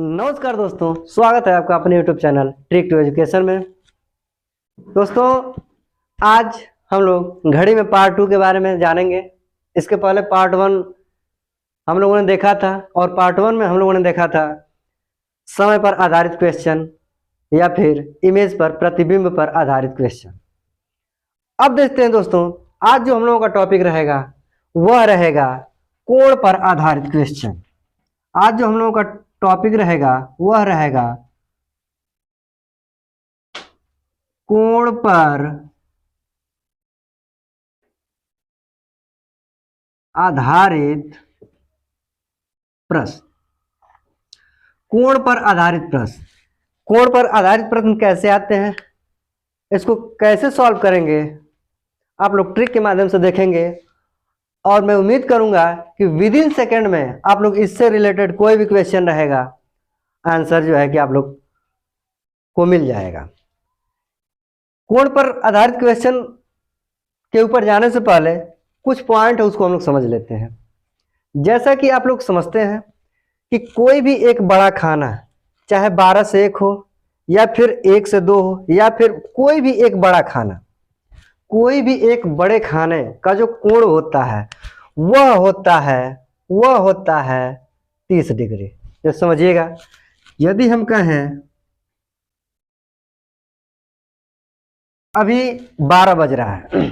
नमस्कार दोस्तों, स्वागत है आपका अपने YouTube channel trick to education में। दोस्तों, आज हम लोग घड़ी में पार्ट 2 के बारे में जानेंगे। इसके पहले पार्ट 1 हम लोगों ने देखा था और पार्ट 1 में हम लोगों ने देखा था समय पर आधारित क्वेश्चन या फिर इमेज पर प्रतिबिंब पर आधारित क्वेश्चन। अब देखते हैं दोस्तों, आज जो हम लोगों का टॉपिक रहेगा वह रहेगा कोण पर आधारित क्वेश्चन। आज जो हम लोगों का टॉपिक रहेगा वह रहेगा कोण पर आधारित प्रश्न। कोण पर आधारित प्रश्न, कोण पर आधारित प्रश्न कैसे आते हैं, इसको कैसे सॉल्व करेंगे, आप लोग ट्रिक के माध्यम से देखेंगे और मैं उम्मीद करूंगा कि विद इन सेकेंड में आप लोग इससे रिलेटेड कोई भी क्वेश्चन रहेगा आंसर जो है कि आप लोग को मिल जाएगा। कोण पर आधारित क्वेश्चन के ऊपर जाने से पहले कुछ पॉइंट है उसको हम लोग समझ लेते हैं। जैसा कि आप लोग समझते हैं कि कोई भी एक बड़ा खाना चाहे 12 से 1 हो या फिर 1 से 2 हो या फिर कोई भी एक बड़ा खाना, कोई भी एक बड़े खाने का जो कोण होता है वह होता है 30 डिग्री। तो समझिएगा, यदि हम कहें अभी 12 बज रहा है,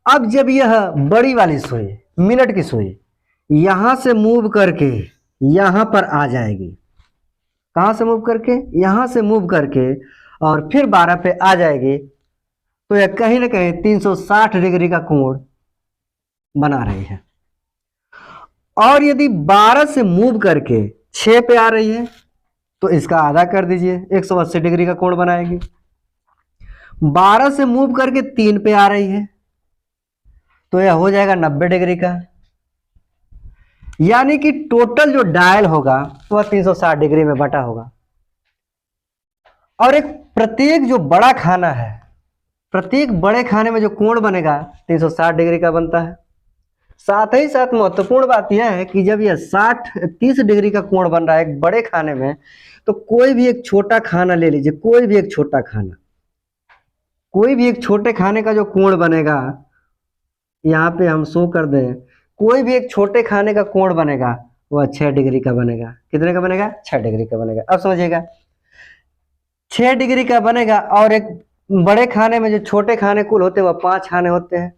अब जब यह बड़ी वाली सुई, मिनट की सुई यहां से मूव करके यहां पर आ जाएगी, कहां से मूव करके, यहां से मूव करके और फिर 12 पे आ जाएगी, तो यह कहीं ना कहीं 360 डिग्री का कोण बना रही है। और यदि 12 से मूव करके 6 पे आ रही है तो इसका आधा कर दीजिए, 180 डिग्री का कोण बनाएगी। 12 से मूव करके 3 पे आ रही है तो यह हो जाएगा 90 डिग्री का, यानी कि टोटल जो डायल होगा वह 360 डिग्री में बटा होगा। और एक प्रत्येक जो बड़ा खाना है, प्रत्येक बड़े खाने में जो कोण बनेगा 360 डिग्री का बनता है। साथ ही साथ महत्वपूर्ण बात यह है कि जब यह 30 डिग्री का कोण बन रहा है एक बड़े खाने में, तो कोई भी एक छोटा खाना ले लीजिए, कोई भी एक छोटा खाना, कोई भी एक छोटे खाने का जो कोण बनेगा, यहाँ पे हम शो कर दें, कोई भी एक छोटे खाने का कोण बनेगा वह 6 डिग्री का बनेगा। कितने का बनेगा? 6 डिग्री का बनेगा। अब समझिएगा, 6 डिग्री का बनेगा और एक बड़े खाने में जो छोटे खाने कुल होते हैं वह 5 खाने होते हैं,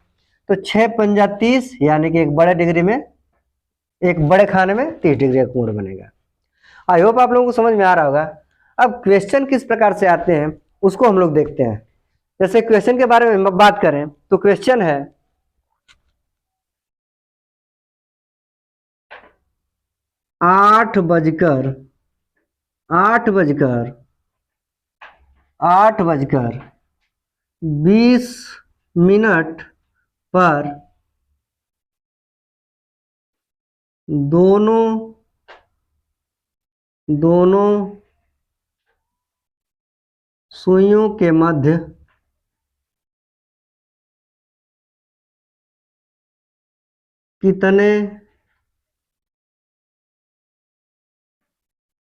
तो 6 पंजा 30, यानी कि एक बड़े डिग्री में, एक बड़े खाने में 30 डिग्री का कोण बनेगा। आई होप आप लोगों को समझ में आ रहा होगा। अब क्वेश्चन किस प्रकार से आते हैं उसको हम लोग देखते हैं। जैसे क्वेश्चन के बारे में बात करें तो क्वेश्चन है 8 बजकर 20 मिनट पर दोनों सुइयों के मध्य कितने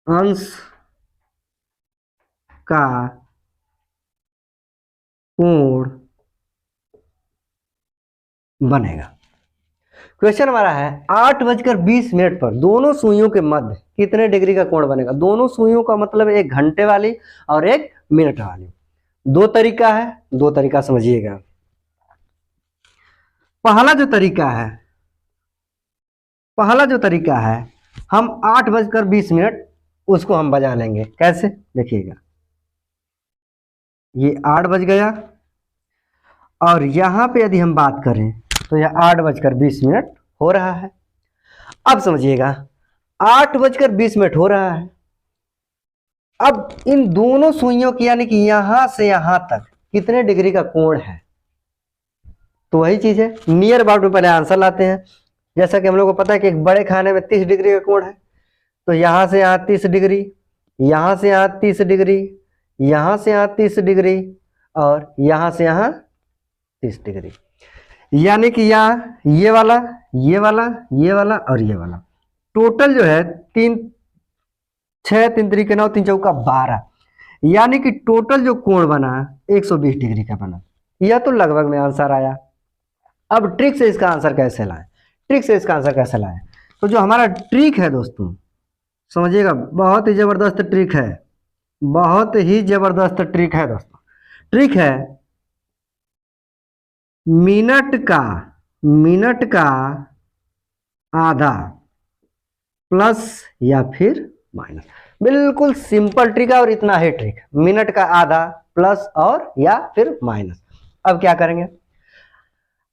अंश का कोण बनेगा। क्वेश्चन हमारा है 8 बजकर 20 मिनट पर दोनों सुइयों के मध्य कितने डिग्री का कोण बनेगा। दोनों सुइयों का मतलब एक घंटे वाली और एक मिनट वाली। दो तरीका है, दो तरीका समझिएगा। पहला जो तरीका है हम 8 बजकर 20 मिनट उसको हम बजा लेंगे। कैसे? देखिएगा, ये 8 बज गया और यहां पे यदि हम बात करें तो यह 8 बजकर 20 मिनट हो रहा है। अब समझिएगा, 8 बजकर 20 मिनट हो रहा है। अब इन दोनों सुइयों की, यानी कि यहां से यहां तक कितने डिग्री का कोण है, तो वही चीज है, नियर अबाउट में पहले आंसर लाते हैं। जैसा कि हम लोग को पता है कि एक बड़े खाने में 30 डिग्री का कोण है, तो यहां से यहां 30 डिग्री, यहां से यहां 30 डिग्री, यहां से यहां 30 डिग्री और यहां से यहां 30 डिग्री, यानी कि यहाँ ये वाला, ये वाला, ये वाला और ये वाला, टोटल जो है 6 3 3 9 3 चौका 12, यानी कि टोटल जो कोण बना 120 डिग्री का बना। यह तो लगभग में आंसर आया। अब ट्रिक से इसका आंसर कैसे लाएं, ट्रिक से इसका आंसर कैसे लाएं? तो जो हमारा ट्रिक है दोस्तों, समझिएगा, बहुत ही जबरदस्त ट्रिक है, बहुत ही जबरदस्त ट्रिक है दोस्तों। ट्रिक है मिनट का आधा प्लस या फिर माइनस। बिल्कुल सिंपल ट्रिक है और इतना ही ट्रिक, मिनट का आधा प्लस और या फिर माइनस। अब क्या करेंगे,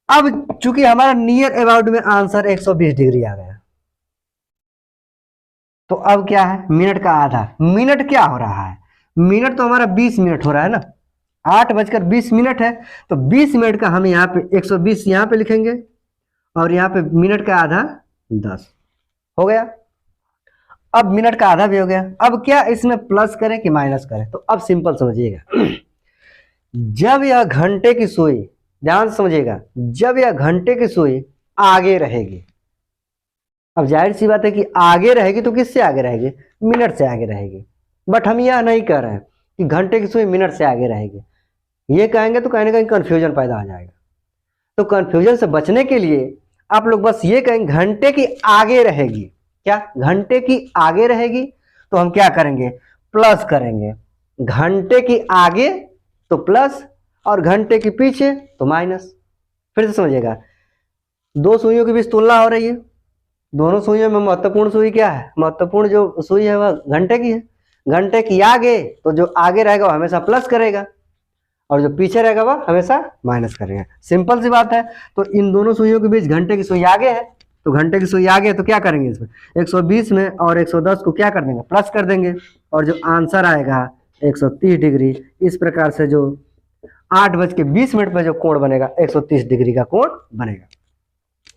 अब चूंकि हमारा नियर अबाउट में आंसर 120 डिग्री आ गया, तो अब क्या है, मिनट का आधा, मिनट क्या हो रहा है, मिनट तो हमारा 20 मिनट हो रहा है ना, 8:20 है, तो 20 मिनट का हम यहाँ पे 120 यहाँ पे लिखेंगे और यहाँ पे मिनट का आधा 10 हो गया। अब मिनट का आधा भी हो गया। अब क्या इसमें प्लस करें कि माइनस करें? तो अब सिंपल समझिएगा, जब यह घंटे की सुई, ध्यान से समझिएगा, जब यह घंटे की सुई आगे रहेगी, अब जाहिर सी बात है कि आगे रहेगी तो किससे आगे रहेगी, मिनट से आगे रहेगी। बट हम यह नहीं कह रहे हैं कि घंटे की सुई मिनट से आगे रहेगी, ये कहेंगे तो कहीं ना कहीं कंफ्यूजन पैदा हो जाएगा। तो कंफ्यूजन से बचने के लिए आप लोग बस ये कहेंगे घंटे की आगे रहेगी, क्या घंटे की आगे रहेगी, तो हम क्या करेंगे, प्लस करेंगे, घंटे की आगे तो प्लस और घंटे के पीछे तो माइनस। फिर से समझिएगा, दो सुइयों के बीच तुलना हो रही है, दोनों सुइयों में महत्वपूर्ण सुई क्या है, महत्वपूर्ण जो सुई है वह घंटे की है। घंटे की आगे तो जो आगे रहेगा वह हमेशा प्लस करेगा और जो पीछे रहेगा वह हमेशा माइनस करेगा। सिंपल सी बात है। तो इन दोनों सुइयों के बीच घंटे की सुई आगे है, तो घंटे की सुई आगे है तो क्या करेंगे, इसमें 120 में और 110 को क्या कर देंगे, प्लस कर देंगे, और जो आंसर आएगा 130 डिग्री। इस प्रकार से जो 8:20 पर जो कोण बनेगा 130 डिग्री का कोण बनेगा।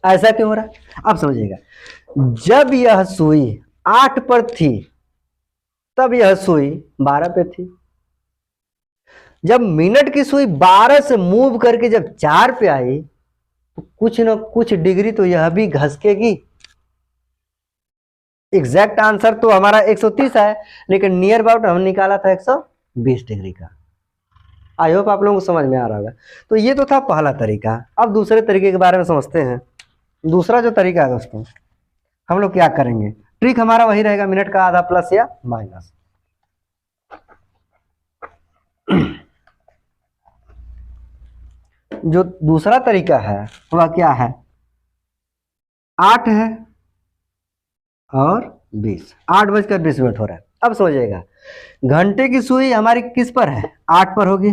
ऐसा क्यों हो रहा है, अब समझिएगा, जब यह सुई 8 पर थी तब यह सुई 12 पे थी। जब मिनट की सुई 12 से मूव करके जब 4 पे आई तो कुछ ना कुछ डिग्री तो यह भी घसकेगी। एग्जैक्ट आंसर तो हमारा 130 है, लेकिन नियर अबाउट हम निकाला था 120 डिग्री का। आई होप आप लोगों को समझ में आ रहा होगा। तो ये तो था पहला तरीका। अब दूसरे तरीके के बारे में समझते हैं। दूसरा जो तरीका है दोस्तों, हम लोग क्या करेंगे, ट्रिक हमारा वही रहेगा, मिनट का आधा प्लस या माइनस। जो दूसरा तरीका है वह क्या है, 8 है और 20, 8:20 हो रहा है। अब समझिएगा, घंटे की सुई हमारी किस पर है, 8 पर होगी,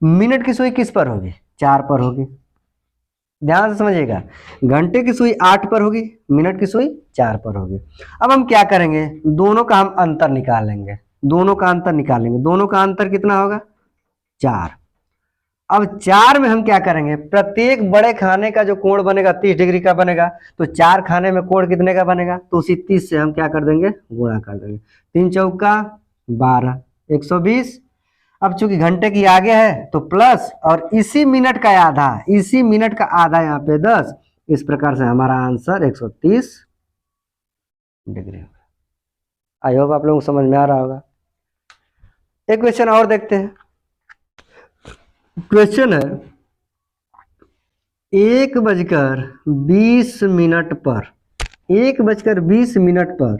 मिनट की सुई किस पर होगी, 4 पर होगी। ध्यान से समझिएगा, घंटे की सुई 8 पर होगी, मिनट की सुई 4 पर होगी। अब हम क्या करेंगे, दोनों का हम अंतर निकालेंगे, दोनों का अंतर निकालेंगे। दोनों का अंतर कितना होगा, 4। अब 4 में हम क्या करेंगे, प्रत्येक बड़े खाने का जो कोण बनेगा 30 डिग्री का बनेगा, तो 4 खाने में कोण कितने का बनेगा, तो उसी 30 से हम क्या कर देंगे, गुणा कर देंगे। 3 चौका 12, 120। अब चूंकि घंटे की आगे है तो प्लस, और इसी मिनट का आधा, इसी मिनट का आधा यहाँ पे 10। इस प्रकार से हमारा आंसर 130 डिग्री होगा। आई होप आप लोगों को समझ में आ रहा होगा। एक क्वेश्चन और देखते हैं। क्वेश्चन है, 1:20 पर, 1:20 पर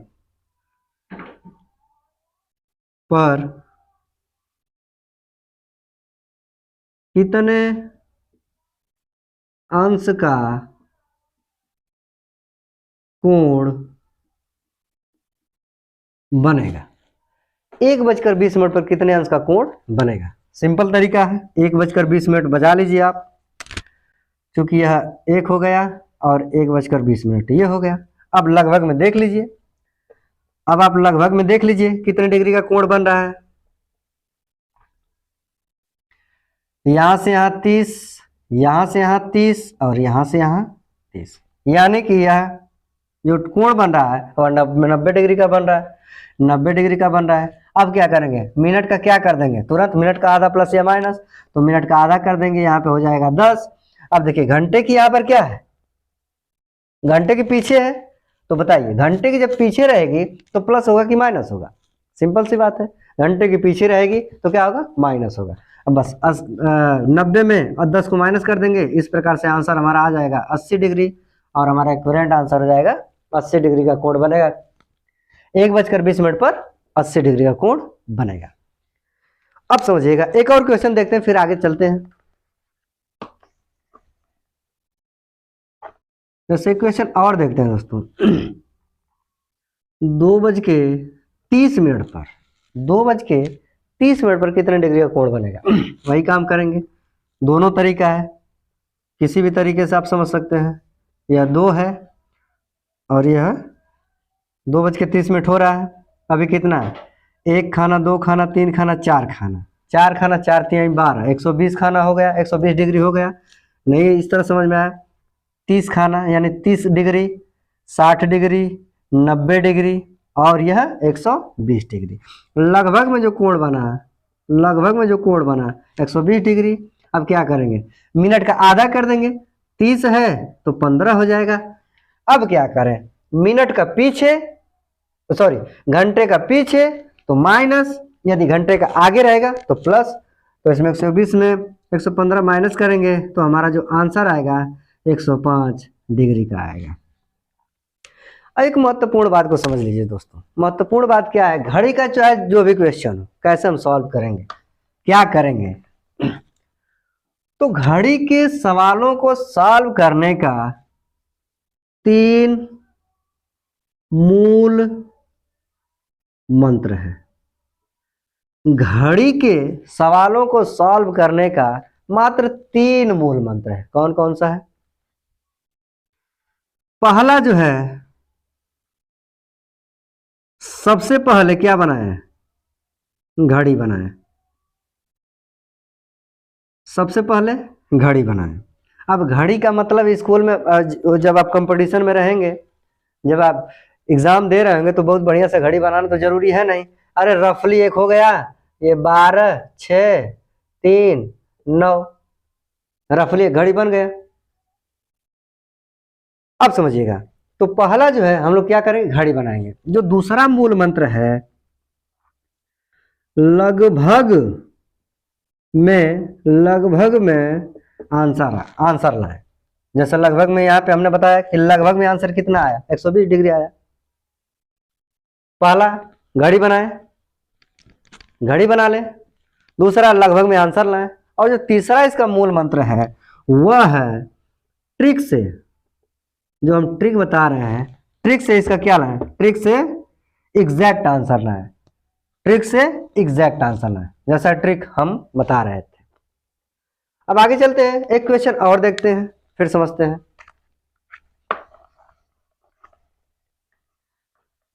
कितने अंश का कोण बनेगा, 1:20 पर कितने अंश का कोण बनेगा। सिंपल तरीका है, 1:20 बजा लीजिए आप, क्योंकि यह 1 हो गया और 1:20 ये हो गया। अब लगभग में देख लीजिए, अब आप लगभग में देख लीजिए कितने डिग्री का कोण बन रहा है। यहां से यहां 30, यहां से यहां 30 और यहां से यहां 30, यानी कि यह जो कोण बन रहा है वह 90 डिग्री का बन रहा है, 90 डिग्री का बन रहा है। अब क्या करेंगे, मिनट का क्या कर देंगे, तुरंत मिनट का आधा प्लस या माइनस, तो मिनट का आधा कर देंगे, यहाँ पे हो जाएगा 10। अब देखिए घंटे की यहाँ पर क्या है, घंटे के पीछे है, तो बताइए घंटे की जब पीछे रहेगी तो प्लस होगा कि माइनस होगा? सिंपल सी बात है, घंटे के पीछे रहेगी तो क्या होगा? माइनस होगा। अब बस 90 में और 10 को माइनस कर देंगे, इस प्रकार से आंसर हमारा आ जाएगा 80 डिग्री और हमारा इक्विवेलेंट आंसर हो जाएगा 80 डिग्री का कोण बनेगा। 1:20 पर 80 डिग्री का कोण बनेगा। अब समझिएगा, एक और क्वेश्चन देखते हैं फिर आगे चलते हैं। जैसे क्वेश्चन और देखते हैं दोस्तों। 2:30 पर 2:30 पर कितने डिग्री का कोण बनेगा? वही काम करेंगे, दोनों तरीका है, किसी भी तरीके से आप समझ सकते हैं। यह 2 है और यह 2:30 हो रहा है। अभी कितना है? 1 खाना, 2 खाना, 3 खाना, 4 खाना, 4 खाना 4 3 12, 120 खाना हो गया, 120 डिग्री हो गया। नहीं इस तरह समझ में आया? 30 खाना यानी 30 डिग्री, 60 डिग्री, 90 डिग्री और यह 120 डिग्री। लगभग में जो कोण बना, लगभग में जो कोण बना 120 डिग्री। अब क्या करेंगे? मिनट का आधा कर देंगे, 30 है तो 15 हो जाएगा। अब क्या करें? मिनट का पीछे, सॉरी घंटे का पीछे तो माइनस, यदि घंटे का आगे रहेगा तो प्लस। तो इसमें 120 में 115 माइनस करेंगे तो हमारा जो आंसर आएगा 105 डिग्री का आएगा। एक महत्वपूर्ण बात को समझ लीजिए दोस्तों। महत्वपूर्ण बात क्या है? घड़ी का चाहे जो भी क्वेश्चन हो, कैसे हम सॉल्व करेंगे, क्या करेंगे? तो घड़ी के सवालों को सॉल्व करने का 3 मूल मंत्र है। घड़ी के सवालों को सॉल्व करने का मात्र 3 मूल मंत्र है। कौन कौन सा है? पहला जो है, सबसे पहले क्या बनाया? घड़ी बनाया। सबसे पहले घड़ी बनाया। अब घड़ी का मतलब स्कूल में जब आप कंपटीशन में रहेंगे, जब आप एग्जाम दे रहे होंगे तो बहुत बढ़िया से घड़ी बनाना तो जरूरी है नहीं। अरे रफली एक हो गया, ये 12 6 3 9, रफली एक घड़ी बन गया। अब समझिएगा, तो पहला जो है हम लोग क्या करेंगे? घड़ी बनाएंगे। जो दूसरा मूल मंत्र है, लगभग में आंसर लाए। जैसे लगभग में यहाँ पे हमने बताया कि लगभग में आंसर कितना आया? 120 डिग्री आया। पहला घड़ी बनाए, घड़ी बना ले। दूसरा लगभग में आंसर लाए। और जो तीसरा इसका मूल मंत्र है वह है ट्रिक से, जो हम ट्रिक बता रहे हैं, ट्रिक से इसका क्या लाए? ट्रिक से एग्जैक्ट आंसर लाए। ट्रिक से एग्जैक्ट आंसर लाए, जैसा ट्रिक हम बता रहे थे। अब आगे चलते हैं, एक क्वेश्चन और देखते हैं, फिर समझते हैं।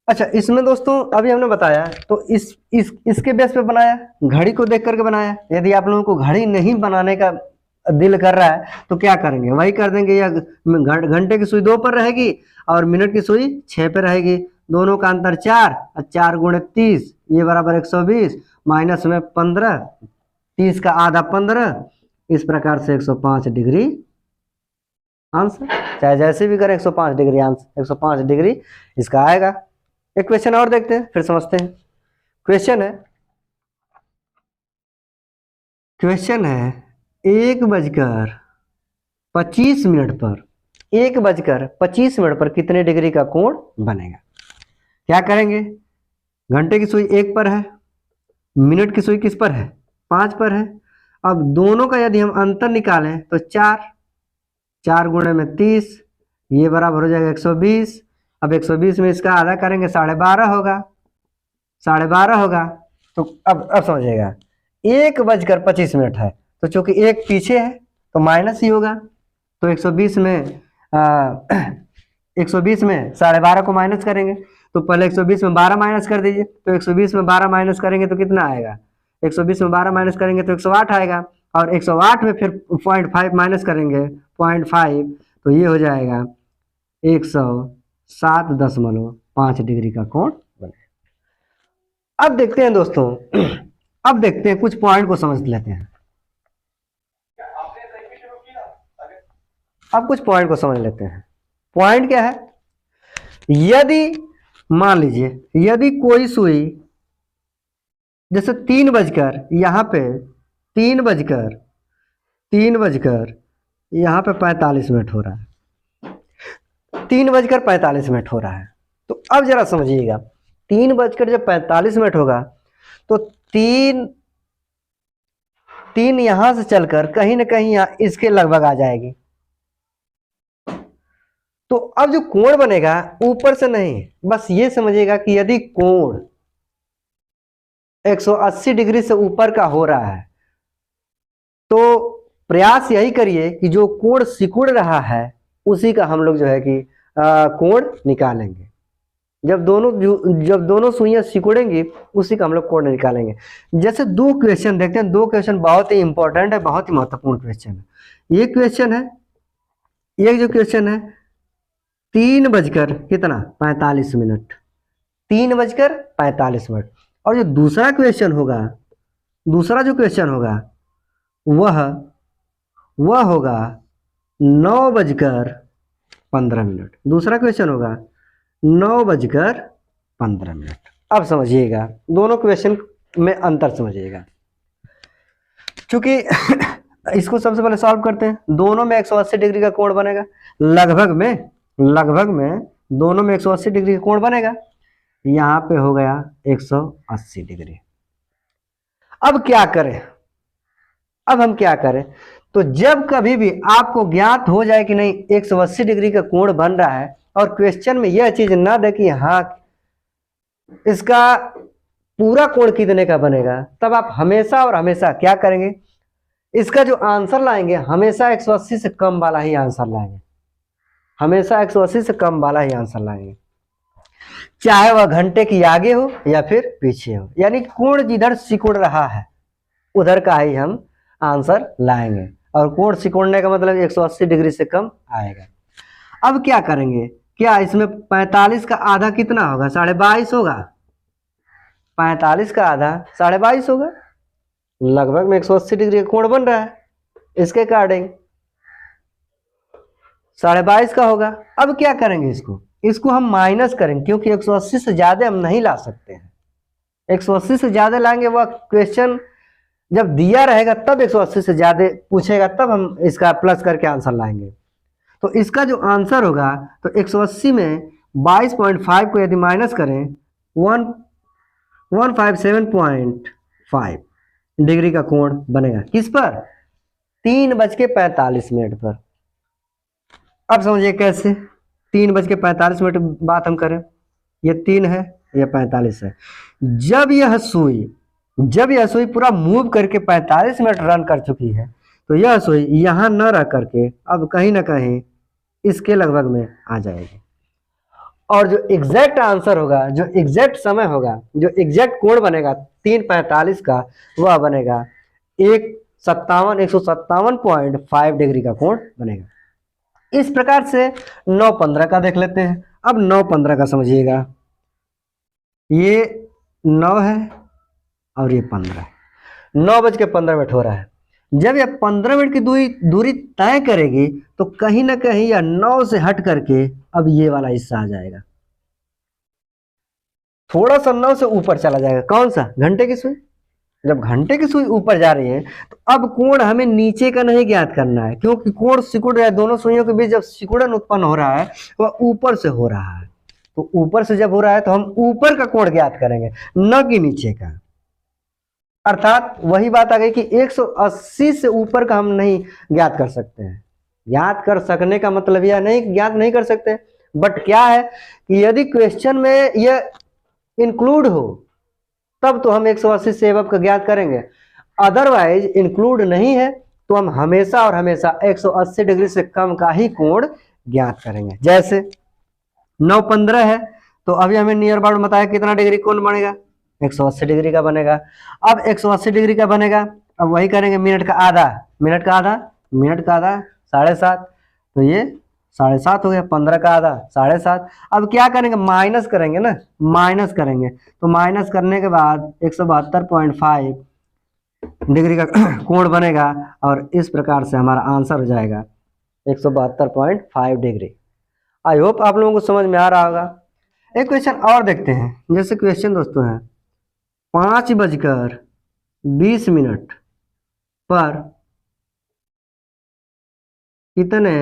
अच्छा, इसमें दोस्तों अभी हमने बताया तो इसके बेस पे बनाया, घड़ी को देख करके बनाया। यदि आप लोगों को घड़ी नहीं बनाने का दिल कर रहा है तो क्या करेंगे? वही कर देंगे। या घंटे की सुई 2 पर रहेगी और मिनट की सुई 6 पे रहेगी। दोनों का अंतर 4 और 4 गुणे 30 ये बराबर 120, माइनस में 15, 30 का आधा 15, इस प्रकार से 105 डिग्री आंसर। चाहे जैसे भी करें 105 डिग्री आंसर, 105 डिग्री इसका आएगा। एक क्वेश्चन और देखते हैं, फिर समझते हैं। क्वेश्चन है 1:25 पर 1:25 कितने डिग्री का कोण बनेगा? क्या करेंगे? घंटे की सुई 1 पर है, मिनट की सुई किस पर है? 5 पर है। अब दोनों का यदि हम अंतर निकालें तो 4 गुणे में 30, ये बराबर हो जाएगा 120। अब 120 में इसका आधा करेंगे 12.5 होगा, 12.5 होगा। तो अब समझिएगा, 1:25 है तो चूंकि एक पीछे है तो माइनस ही होगा। तो 120 में 12.5 को माइनस करेंगे तो पहले 120 में 12 माइनस कर दीजिए। तो 120 में 12 माइनस करेंगे तो कितना आएगा? 120 में 12 माइनस करेंगे तो 108 आएगा। और 108 में फिर 0.5 माइनस करेंगे, 0.5, तो ये हो जाएगा 107.5 डिग्री का कोण बने। अब देखते हैं दोस्तों, अब देखते हैं, कुछ पॉइंट को समझ लेते हैं। अब कुछ पॉइंट को समझ लेते हैं। पॉइंट क्या है? यदि मान लीजिए यदि कोई सुई जैसे 3 बजकर यहाँ पे 3 बजकर यहाँ पे 45 मिनट हो रहा है, 3 बजकर 45 मिनट हो रहा है। तो अब जरा समझिएगा, 3 बजकर जब 45 मिनट होगा तो तीन यहां से चलकर कहीं ना कहीं यहाँ इसके लगभग आ जाएगी। तो अब जो कोण बनेगा ऊपर से नहीं, बस ये समझिएगा कि यदि कोण 180 डिग्री से ऊपर का हो रहा है तो प्रयास यही करिए कि जो कोण सिकुड़ रहा है उसी का हम लोग जो है कि कोण निकालेंगे। जब दोनों सुइयां सिकुड़ेंगी उसी का हम लोग कोण निकालेंगे। जैसे दो क्वेश्चन देखते हैं, दो क्वेश्चन बहुत ही इंपॉर्टेंट है, बहुत ही महत्वपूर्ण क्वेश्चन है। ये क्वेश्चन है, एक जो क्वेश्चन है 3 बजकर 45 मिनट, 3 बजकर 45 मिनट, और जो दूसरा क्वेश्चन होगा, दूसरा जो क्वेश्चन होगा वह होगा 9 बजकर 15 मिनट। दूसरा क्वेश्चन होगा 9 बजकर 15 मिनट। अब समझिएगा दोनों क्वेश्चन में अंतर समझिएगा, क्योंकि इसको सबसे पहले सॉल्व करते हैं। दोनों में 180 डिग्री का कोण बनेगा, लगभग में दोनों में 180 डिग्री का कोण बनेगा। यहाँ पे हो गया 180 डिग्री। अब क्या करें, अब हम क्या करें? तो जब कभी भी आपको ज्ञात हो जाए कि नहीं 180 डिग्री का कोण बन रहा है और क्वेश्चन में यह चीज ना दे कि हाँ इसका पूरा कोण कितने का बनेगा, तब आप हमेशा और हमेशा क्या करेंगे, इसका जो आंसर लाएंगे हमेशा 180 से कम वाला ही आंसर लाएंगे, हमेशा 180 से कम वाला ही आंसर लाएंगे, चाहे वह घंटे की आगे हो या फिर पीछे हो। यानी कोण जिधर सिकुड़ रहा है उधर का ही हम आंसर लाएंगे, और कोण सिकुड़ने का मतलब 180 डिग्री से कम आएगा। अब क्या करेंगे, क्या इसमें 45 का आधा कितना होगा, 22.5 होगा। 45 का आधा 22.5 होगा, लगभग में 180 डिग्री का कोण बन रहा है, इसके अकॉर्डिंग 22.5 का होगा। अब क्या करेंगे, इसको हम माइनस करेंगे, क्योंकि 180 से ज्यादा हम नहीं ला सकते हैं। 180 से ज्यादा लाएंगे वह क्वेश्चन जब दिया रहेगा तब 180 से ज्यादा पूछेगा, तब हम इसका प्लस करके आंसर लाएंगे। तो इसका जो आंसर होगा, तो 180 में 22.5 को यदि माइनस करें 157.5 डिग्री का कोण बनेगा। किस पर? 3:45 पर। अब समझिए कैसे, 3:45 बात हम करें, ये 3 है, ये 45 है। जब यह सुई पूरा मूव करके 45 मिनट रन कर चुकी है, तो यह सुई यहां न रह करके अब कहीं ना कहीं इसके लगभग में आ जाएगी, और जो एग्जैक्ट आंसर होगा, जो एग्जैक्ट समय होगा, जो एग्जैक्ट कोण बनेगा 3:45 का, वह बनेगा 157.5 डिग्री का कोण बनेगा। इस प्रकार से 9:15 का देख लेते हैं। अब 9:15 का समझिएगा, ये 9 है और ये 15 है, 9:15 हो रहा है। जब यह 15 मिनट की दूरी तय करेगी तो कहीं ना कहीं यह 9 से हट करके अब ये वाला हिस्सा आ जाएगा, थोड़ा सा 9 से ऊपर चला जाएगा। कौन सा? घंटे की सुई। जब घंटे की सुई ऊपर जा रही है तो अब कोण हमें नीचे का नहीं ज्ञात करना है, क्योंकि कोण सिकुड़ रहा है, दोनों सुइयों के बीच जब सिकुड़न उत्पन्न हो रहा है वह ऊपर से हो रहा है। तो ऊपर से जब हो रहा है तो हम ऊपर का कोण ज्ञात करेंगे, न कि नीचे का। अर्थात वही बात आ गई कि 180 से ऊपर का हम नहीं ज्ञात कर सकते हैं। ज्ञात कर सकने का मतलब यह नहीं ज्ञात नहीं कर सकते, बट क्या है कि यदि क्वेश्चन में यह इंक्लूड हो तब तो हम 180 से एबव का ज्ञात करेंगे, अदरवाइज इंक्लूड नहीं है तो हम हमेशा और हमेशा 180 डिग्री से कम का ही कोण ज्ञात करेंगे। जैसे 9:15 है तो अभी हमें नियर अबाउट बताया कितना डिग्री कोण बनेगा, 180 डिग्री का बनेगा। अब 180 डिग्री का बनेगा, अब वही करेंगे मिनट का आधा 7.5, तो ये 7.5 हो गया, 15 का आधा 7.5। अब क्या करेंगे, माइनस करेंगे ना, माइनस करेंगे तो माइनस करने के बाद 172.5 डिग्री का कोण बनेगा, और इस प्रकार से हमारा आंसर हो जाएगा 172.5 डिग्री। आई होप आप लोगों को समझ में आ रहा होगा। एक क्वेश्चन और देखते हैं। जैसे क्वेश्चन दोस्तों है 5:20 पर कितने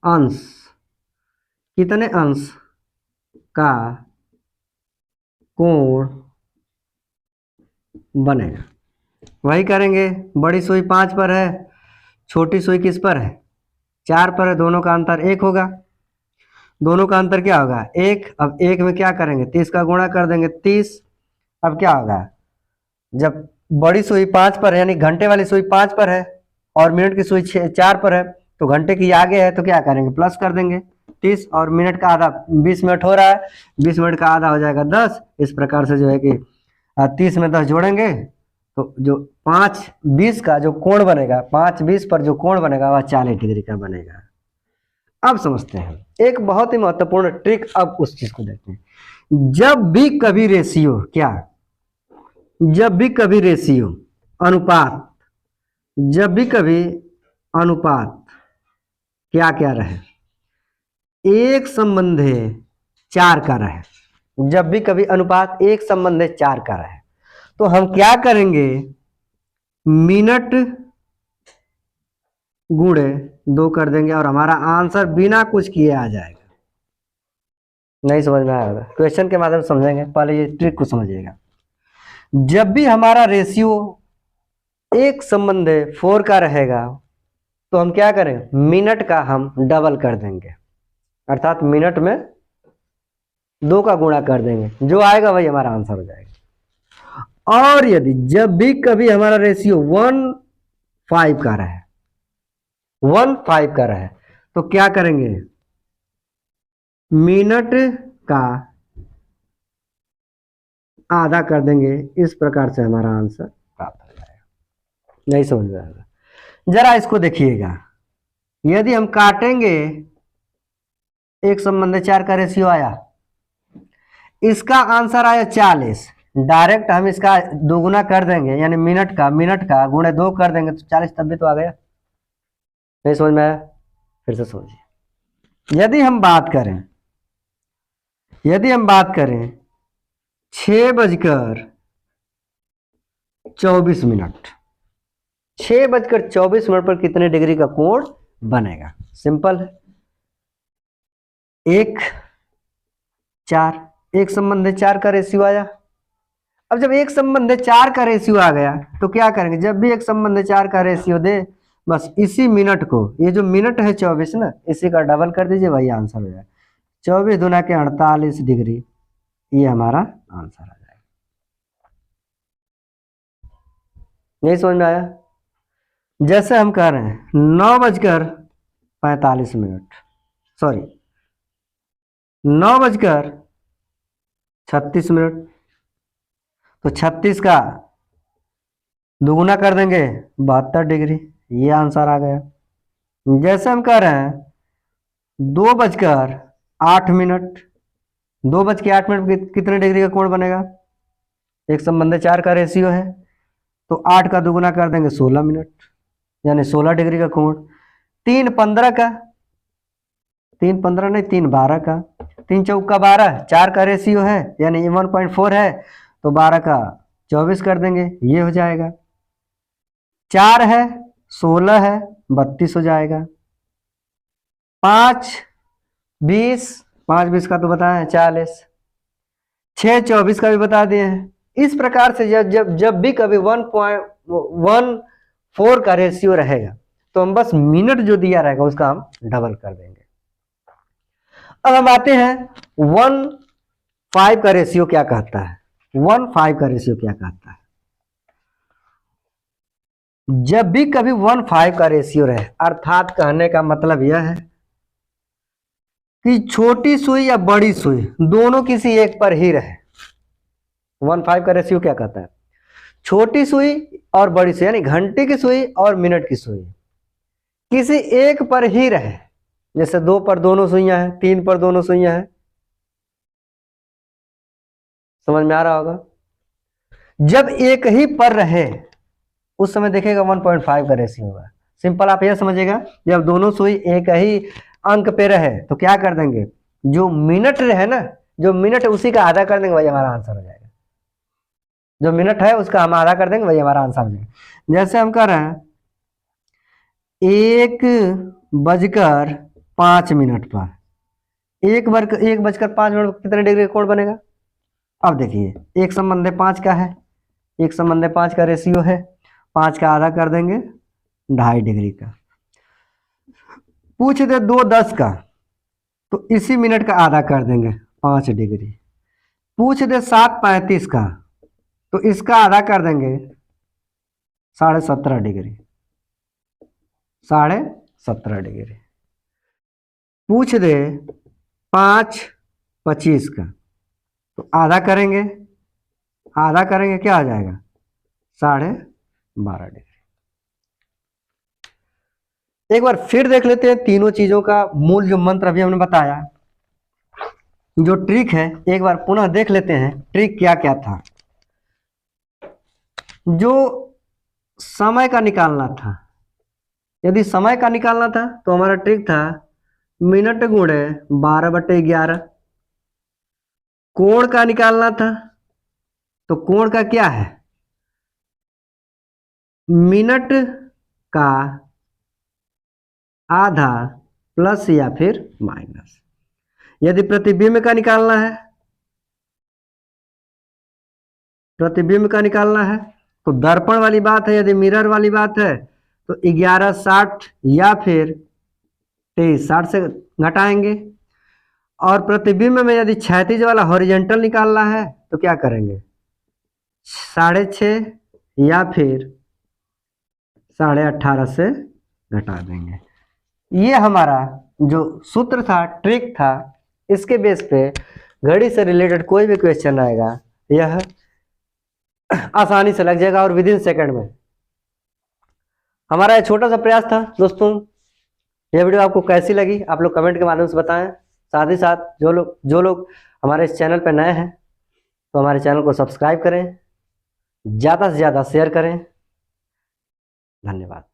अंश कितने अंश का कोण बनेगा। वही करेंगे। बड़ी सुई 5 पर है, छोटी सुई किस पर है, 4 पर है। दोनों का अंतर 1 होगा। दोनों का अंतर क्या होगा, 1। अब 1 में क्या करेंगे, 30 का गुणा कर देंगे, 30। अब क्या होगा, जब बड़ी सुई 5 पर है यानी घंटे वाली सुई 5 पर है और मिनट की सुई 4 पर है, तो घंटे की आगे है तो क्या करेंगे, प्लस कर देंगे 30, और मिनट का आधा 20 मिनट हो रहा है, 20 मिनट का आधा हो जाएगा 10। इस प्रकार से जो है कि 30 में 10 जोड़ेंगे तो जो 5:20 का जो कोण बनेगा, 5:20 पर जो कोण बनेगा वह 40 डिग्री का बनेगा। अब समझते हैं एक बहुत ही महत्वपूर्ण ट्रिक। अब उस चीज को देखते हैं। जब भी कभी रेशियो अनुपात, जब भी कभी अनुपात क्या क्या रहे, एक संबंधे 4 का रहे। जब भी कभी अनुपात एक संबंधे 4 का रहे तो हम क्या करेंगे, मिनट गुणे 2 कर देंगे और हमारा आंसर बिना कुछ किए आ जाएगा। नहीं समझ में आएगा, क्वेश्चन के माध्यम से समझेंगे, पहले ये ट्रिक को समझिएगा। जब भी हमारा रेशियो एक संबंधे 4 का रहेगा तो हम क्या करें, मिनट का हम डबल कर देंगे, अर्थात मिनट में 2 का गुणा कर देंगे, जो आएगा वही हमारा आंसर हो जाएगा। और यदि जब भी कभी हमारा रेशियो 1:5 का रहे, 1:5 का रहे तो क्या करेंगे, मिनट का आधा कर देंगे। इस प्रकार से हमारा आंसर प्राप्त हो जाएगा। नहीं समझ में आएगा, जरा इसको देखिएगा। यदि हम काटेंगे, एक संबंध 4 का रेशियो आया, इसका आंसर आया 40। डायरेक्ट हम इसका दोगुना कर देंगे यानी मिनट का गुणे 2 कर देंगे तो 40 तब भी तो आ गया। नहीं समझ में आया, फिर से समझिए। यदि हम बात करें 6:24, 6:24 पर कितने डिग्री का कोण बनेगा। सिंपल है, 1 4, एक संबंध 4 का रेशियो आया। अब जब एक संबंध 4 का रेशियो आ गया तो क्या करेंगे, जब भी एक संबंध 4 का रेशियो दे, बस इसी मिनट को, ये जो मिनट है 24 ना, इसी का डबल कर दीजिए, वही आंसर हो जाए। 24 दूना के 48 डिग्री, ये हमारा आंसर आ जाएगा। नहीं समझ में आया। जैसे हम कह रहे हैं 9:45, सॉरी 9:36, तो 36 का दुगुना कर देंगे 72 डिग्री, ये आंसर आ गया। जैसे हम कह रहे हैं 2:08, 2:08 कितने डिग्री का कोण बनेगा, एक संबंध 4 का रेशियो है तो 8 का दुगुना कर देंगे 16 मिनट, यानी 16 डिग्री का कोण। 3:15 का, 3:15 नहीं 3:12 का, 3 चौका 12, 4 का रेशियो है यानी 1.4 है तो 12 का 24 कर देंगे, ये हो जाएगा। 4 है 16 है 32 हो जाएगा। 5:20 का तो बताया है 40, 6:24 का भी बता दिए हैं। इस प्रकार से जब भी कभी 1.14 का रेशियो रहेगा तो हम बस मिनट जो दिया रहेगा उसका हम डबल कर देंगे। अब हम आते हैं 1:5 का रेशियो क्या कहता है। 1:5 का रेशियो क्या कहता है, जब भी कभी 1:5 का रेशियो रहे, अर्थात कहने का मतलब यह है कि छोटी सुई या बड़ी सुई दोनों किसी एक पर ही रहे। 1:5 का रेशियो क्या कहता है, छोटी सुई और बड़ी सुई यानी घंटे की सुई और मिनट की सुई किसी एक पर ही रहे। जैसे 2 पर दोनों सुइयां हैं, 3 पर दोनों सुइयां हैं। समझ में आ रहा होगा। जब एक ही पर रहे उस समय देखेगा 1.5 का रेशियो होगा। सिंपल आप यह समझिएगा, जब दोनों सुई एक ही अंक पे रहे तो क्या कर देंगे, जो मिनट है ना, जो मिनट है उसी का आधा कर देंगे, वही हमारा आंसर हो जाएगा। जो मिनट है उसका हम आधा कर देंगे, वही हमारा आंसर हो जाएगा। जैसे हम कर रहे हैं 1:05 पर, 1:05 पर कितने डिग्री का कोण बनेगा? अब देखिए 1/5 का है, 1/5 का रेशियो है, 5 का आधा कर देंगे 2.5 डिग्री का। पूछ दे 2:10 का, तो इसी मिनट का आधा कर देंगे 5 डिग्री। पूछ दे 7:35 का, तो इसका आधा कर देंगे 17.5 डिग्री, 17.5 डिग्री। पूछ दे 5:25 का, तो आधा करेंगे क्या आ जाएगा? 12.5 डिग्री। एक बार फिर देख लेते हैं तीनों चीजों का मूल जो मंत्र अभी हमने बताया, जो ट्रिक है एक बार पुनः देख लेते हैं ट्रिक क्या क्या था। जो समय का निकालना था, यदि समय का निकालना था तो हमारा ट्रिक था मिनट गुणे 12/11। कोण का निकालना था तो कोण का क्या है? मिनट का आधा प्लस या फिर माइनस। यदि प्रतिबिंब का निकालना है, तो दर्पण वाली बात है, यदि मिरर वाली बात है तो 11:60 या फिर 23:60 से घटाएंगे। और प्रतिबिंब में यदि क्षैतिज वाला हॉरिजॉन्टल निकालना है तो क्या करेंगे? 6.5 या फिर 18.5 से घटा देंगे। ये हमारा जो सूत्र था, ट्रिक था, इसके बेस पे घड़ी से रिलेटेड कोई भी क्वेश्चन आएगा यह आसानी से लग जाएगा और विद इन सेकेंड में। हमारा ये छोटा सा प्रयास था दोस्तों। यह वीडियो आपको कैसी लगी आप लोग कमेंट के माध्यम से बताएं। साथ ही साथ जो लोग हमारे इस चैनल पर नए हैं तो हमारे चैनल को सब्सक्राइब करें, ज़्यादा से ज़्यादा शेयर करें। धन्यवाद।